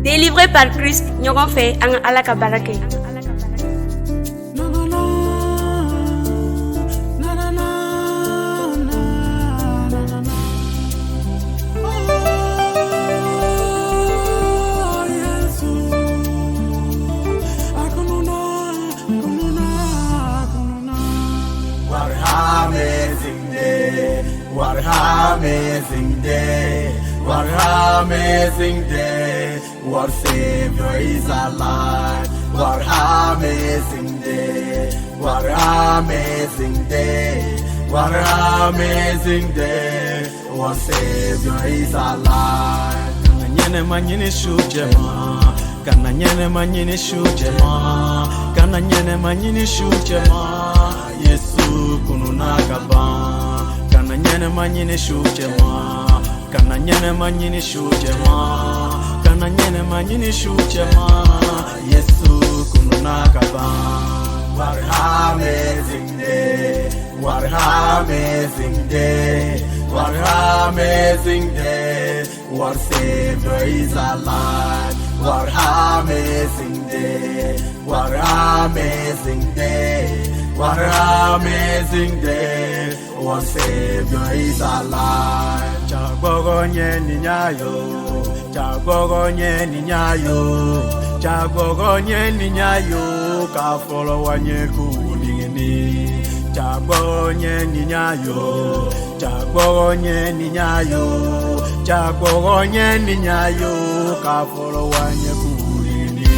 Délivré par Christ, nous avons fait un alakabarake. What amazing day, what amazing day, what Savior is alive, what amazing day, what amazing day, what amazing day, what Savior is alive. Kananyene manyini shujema, kananyene manyini shujema, kananyene manyini shujema, Yesu kununakaba. Kananyene manyini shujema, kananyene manyini shujema, kananyene manyini shujema, Yesu kununakaba. What amazing day, what amazing day, what amazing day, what Savior is alive. What amazing day, what amazing day, what amazing day, what Savior is alive. Chagogonye ninyayo, chagogonye ninyayo, chagogonye ninyayo, kafolo wanye kulingeni. Chagogonye ninyayo, chagogonye ninyayo, chagogonye ninyayo, kafolo wanye kulingeni.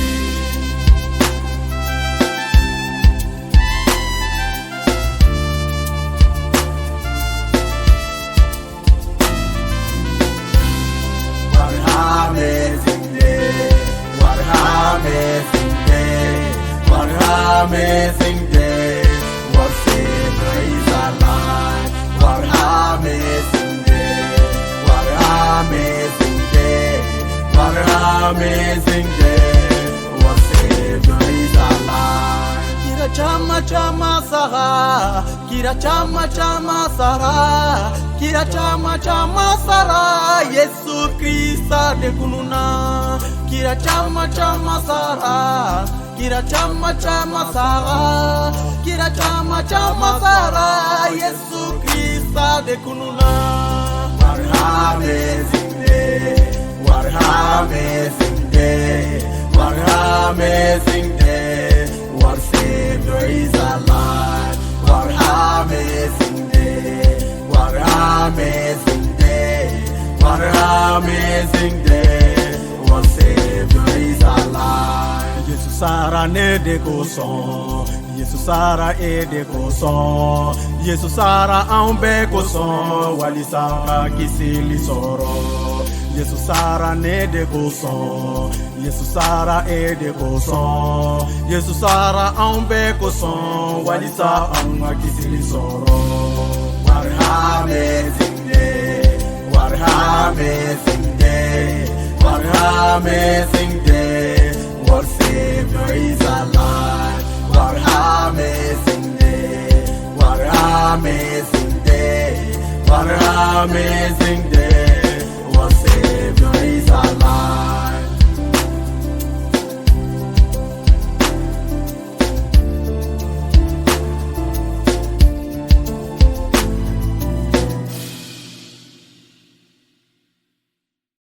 Amazing day, what amazing day, what amazing day, what Savior is alive. What amazing day, what amazing day, what amazing day, what Savior is alive. Kira chama chama sara, kira chama chama sara, kira chama chama sara, Yesu Krista de kununa. Kira chama chama sara, kira chama chama sara, kira chama chama sara, Yesu Krista de kununa. What amazing day, what amazing day, what amazing day, what Savior is alive. What amazing day, what amazing day, what amazing day, what Savior is alive. Yesu sara ne de koson, Yesu sara e de koson, Yesu sara ambe koson, wali sara kisili soro. Yesu sara ne de koson, Yesu sara e de koson, Yesu sara ambe koson, wali sara kisili soro. What amazing day, what amazing day, what amazing day, what Savior is alive. What amazing day, what amazing day, what amazing day.